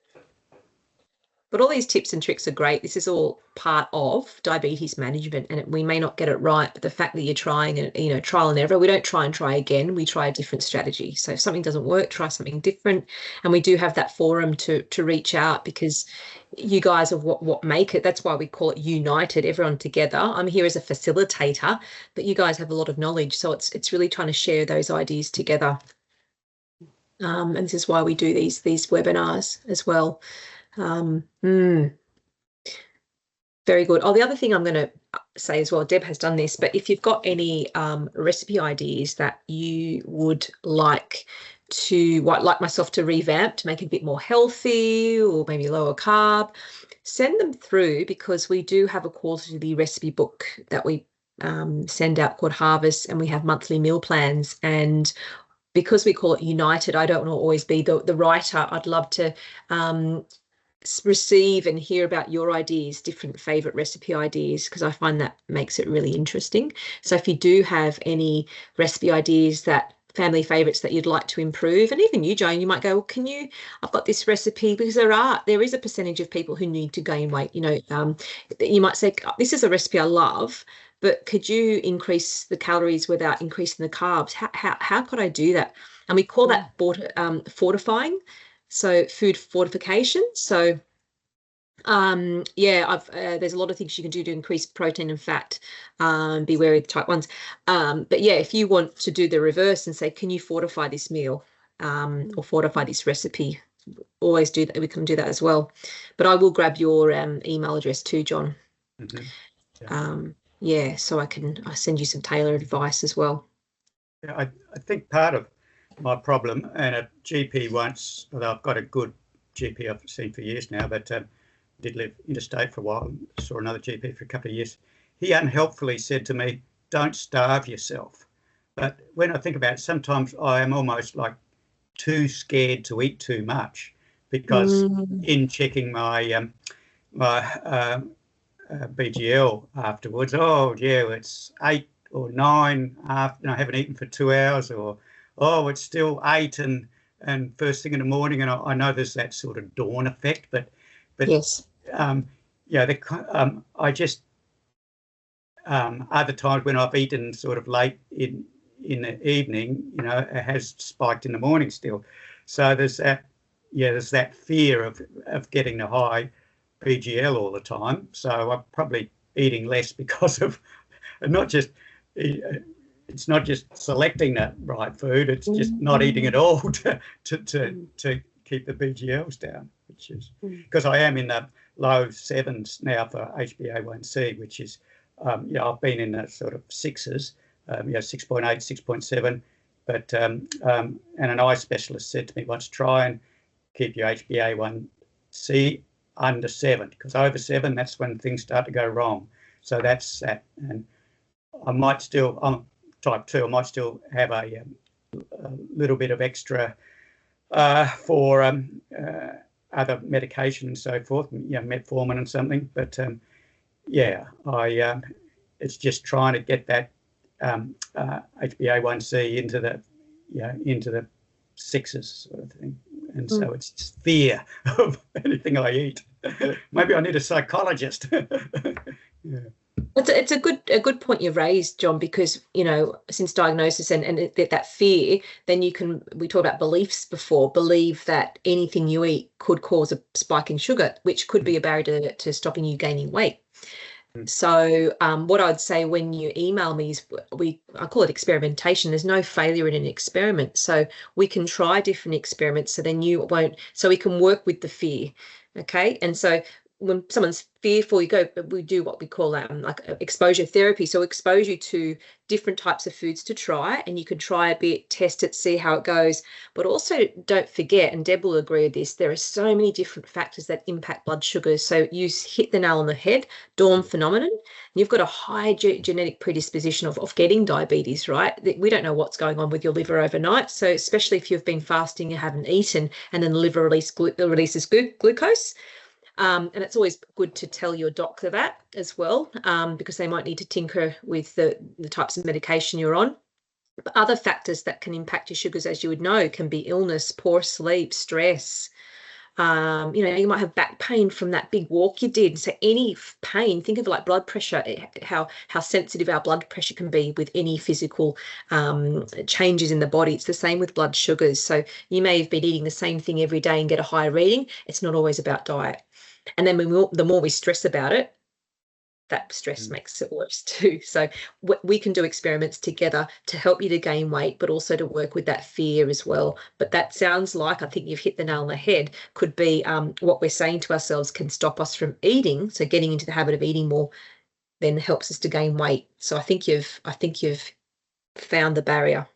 But all these tips and tricks are great. This is all part of diabetes management, and we may not get it right, but the fact that you're trying and, trial and error, we don't try and try again. We try a different strategy. So if something doesn't work, try something different. And we do have that forum to reach out, because you guys are what make it. That's why we call it United, everyone together. I'm here as a facilitator, but you guys have a lot of knowledge. So it's really trying to share those ideas together. And this is why we do these webinars as well. Very good. Oh, the other thing I'm going to say as well, Deb has done this, but if you've got any recipe ideas that you would like myself to revamp to make it a bit more healthy or maybe lower carb, send them through, because we do have a quarterly recipe book that we send out called Harvest, and we have monthly meal plans. And because we call it United, I don't want to always be the writer. I'd love to receive and hear about your ideas, different favorite recipe ideas, because I find that makes it really interesting. So if you do have any recipe ideas, that family favorites that you'd like to improve, and even you, Joan, you might go, well, I've got this recipe, because there is a percentage of people who need to gain weight. You might say, this is a recipe I love, but could you increase the calories without increasing the carbs? How could I do that? And we call that fortifying. So food fortification. So there's a lot of things you can do to increase protein and fat. Be wary of the type 1s. But if you want to do the reverse and say, can you fortify this meal or fortify this recipe? Always do that. We can do that as well. But I will grab your email address too, John. So I send you some tailored advice as well. Yeah, I think part of my problem, and a GP once, although I've got a good GP I've seen for years now, but did live interstate for a while, saw another GP for a couple of years. He unhelpfully said to me, don't starve yourself. But when I think about it, sometimes I am almost like too scared to eat too much, because in checking my BGL afterwards, it's 8 or 9 after, and I haven't eaten for 2 hours, or it's still 8 and first thing in the morning, and I know there's that sort of dawn effect, but yes, I just other times when I've eaten sort of late in the evening, it has spiked in the morning still. So there's that fear of getting the high BGL all the time. So I'm probably eating less because of it's not just selecting that right food, it's just not eating at all to keep the BGLs down, which is because I am in the low 7s now for HbA1c, which is I've been in the sort of 6s, 6.8, 6.7, but and an eye specialist said to me once, try and keep your HbA1c under 7, because over 7, that's when things start to go wrong. So that's that. And I'm type 2, I might still have a little bit of extra for other medication and so forth, metformin and something. But it's just trying to get that HbA1c into the 6s sort of thing. And so it's just fear of anything I eat. Maybe I need a psychologist. It's a good point you've raised, John, because since diagnosis and that fear, then we talked about beliefs before, believe that anything you eat could cause a spike in sugar, which could be a barrier to stopping you gaining weight. So what I'd say when you email me is I call it experimentation. There's no failure in an experiment. So we can try different experiments so then you won't, so we can work with the fear. Okay. And so when someone's fearful, we do what we call like exposure therapy. So expose you to different types of foods to try, and you can try a bit, test it, see how it goes. But also don't forget, and Deb will agree with this, there are so many different factors that impact blood sugars. So you hit the nail on the head, Dawn phenomenon. You've got a high genetic predisposition of getting diabetes, right? We don't know what's going on with your liver overnight. So especially if you've been fasting, you haven't eaten, and then the liver releases glucose. And it's always good to tell your doctor that as well, because they might need to tinker with the types of medication you're on. But other factors that can impact your sugars, as you would know, can be illness, poor sleep, stress. You might have back pain from that big walk you did. So any pain, think of it like blood pressure, how sensitive our blood pressure can be with any physical changes in the body. It's the same with blood sugars. So you may have been eating the same thing every day and get a high reading. It's not always about diet. And then the more we stress about it, that stress makes it worse too. So we can do experiments together to help you to gain weight, but also to work with that fear as well. But that sounds like, I think you've hit the nail on the head, could be what we're saying to ourselves can stop us from eating. So getting into the habit of eating more then helps us to gain weight. So I think you've found the barrier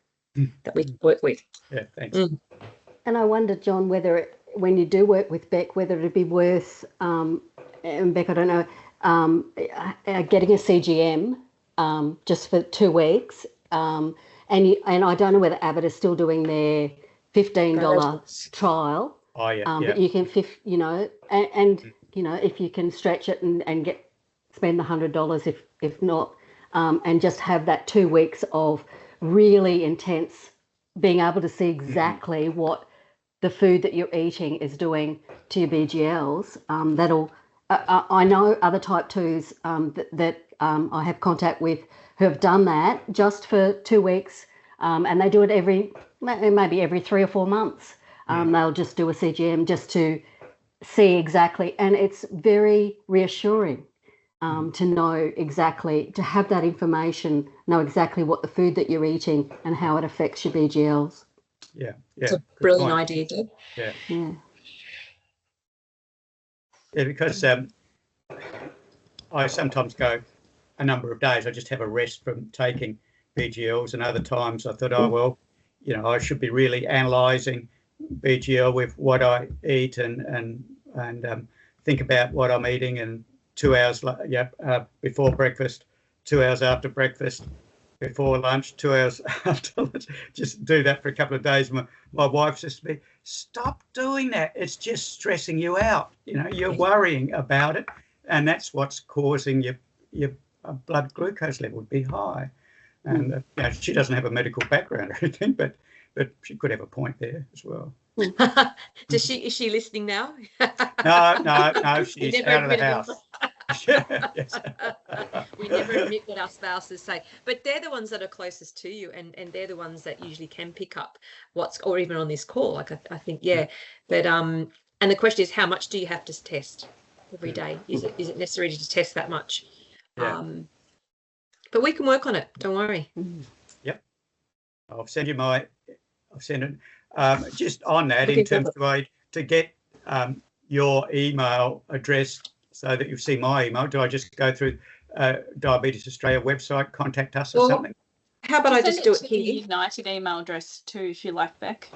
that we can work with. Yeah, thanks. And I wonder, John, whether when you do work with Beck, whether it'd be worth, and Beck, I don't know, getting a CGM just for 2 weeks, and I don't know whether Abbott is still doing their $15 trial. Oh yeah, But you can, if you can stretch it and spend the $100 if not, and just have that 2 weeks of really intense, being able to see exactly what the food that you're eating is doing to your BGLs. I know other type 2s that I have contact with who have done that just for 2 weeks, and they do it maybe every 3 or 4 months. They'll just do a CGM just to see exactly, and it's very reassuring to know exactly, to have that information, know exactly what the food that you're eating and how it affects your BGLs. Yeah. It's a brilliant idea, Deb. Yeah, because I sometimes go a number of days, I just have a rest from taking BGLs, and other times I thought, I should be really analysing BGL with what I eat and think about what I'm eating, and 2 hours before breakfast, 2 hours after breakfast, before lunch, 2 hours after lunch. Just do that for a couple of days. My wife says to me, "Stop doing that. It's just stressing you out. You're worrying about it, and that's what's causing your blood glucose level to be high." And she doesn't have a medical background or anything, but she could have a point there as well. Is she listening now? No, she's out of the house. Yes. We never admit what our spouses say, but they're the ones that are closest to you, and they're the ones that usually can pick up or even on this call. Like I think, but and the question is, how much do you have to test every day? Is it necessary to test that much? Yeah. But we can work on it. Don't worry. Yep. I'll send it. Just on that, in terms of way to get your email address so that you see my email, do I just go through Diabetes Australia website, contact us or something? How about I just do it here? The United email address too, if you like, Beck.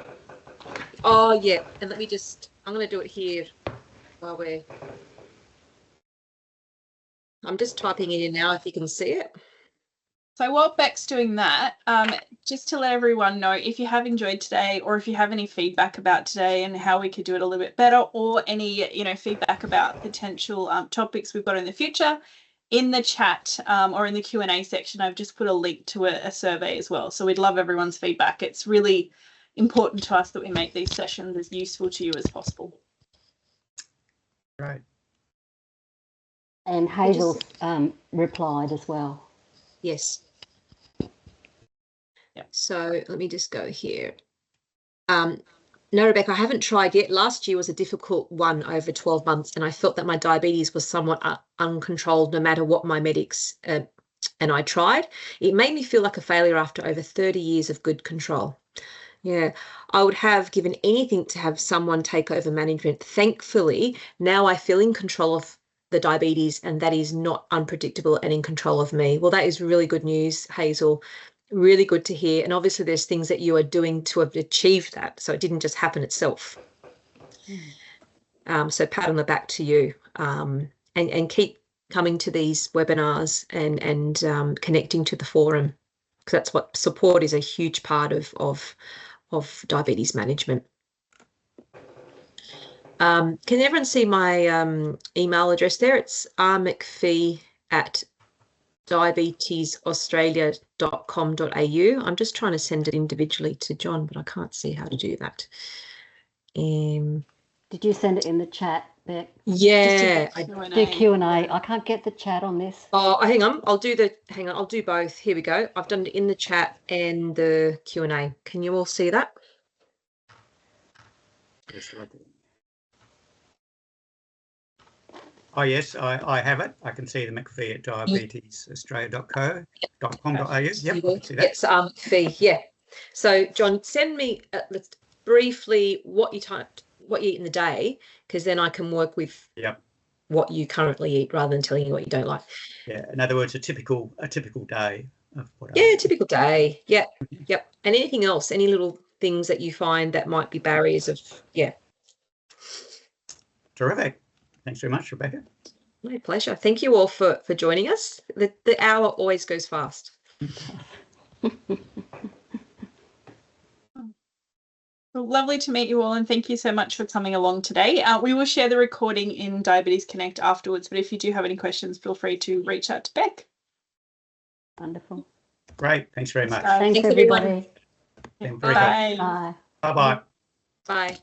Oh yeah, and I'm going to do it here while I'm just typing it in now if you can see it. So while Beck's doing that, just to let everyone know, if you have enjoyed today, or if you have any feedback about today and how we could do it a little bit better, or any feedback about potential topics we've got in the future, in the chat or in the Q&A section, I've just put a link to a survey as well. So we'd love everyone's feedback. It's really important to us that we make these sessions as useful to you as possible. Right. And Hazel's replied as well. Yes. Yep. So let me just go here. No, Rebecca, I haven't tried yet. Last year was a difficult one over 12 months, and I felt that my diabetes was somewhat uncontrolled no matter what my medics and I tried. It made me feel like a failure after over 30 years of good control. Yeah, I would have given anything to have someone take over management. Thankfully, now I feel in control of the diabetes, and that is not unpredictable and in control of me. Well, that is really good news, Hazel. Really good to hear. And obviously there's things that you are doing to have achieved that. So it didn't just happen itself. So pat on the back to you, and keep coming to these webinars and connecting to the forum, because that's what support is, a huge part of diabetes management. Can everyone see my email address there? It's rmcphee@diabetesaustralia.com.au. I'm just trying to send it individually to John, but I can't see how to do that. Did you send it in the chat, Beck? Yeah, Do Q&A. I can't get the chat on this. Oh, hang on. I'll do both. Here we go. I've done it in the chat and the Q&A. Can you all see that? Yes, right there. Oh, yes, I have it. I can see the McPhee at diabetesaustralia.com.au. Yep, I can see that. Yes, McPhee, yeah. So, John, send me let's briefly what you eat in the day, because then I can work with what you currently eat rather than telling you what you don't like. Yeah, in other words, a typical day of what typical day. Yep. And anything else, any little things that you find that might be barriers of, Terrific. Thanks very much, Rebecca. My pleasure. Thank you all for joining us. The hour always goes fast. Well, lovely to meet you all, and thank you so much for coming along today. We will share the recording in Diabetes Connect afterwards, but if you do have any questions, feel free to reach out to Beck. Wonderful. Great. Thanks very much. Thanks everybody. Bye. Bye. Bye-bye. Bye.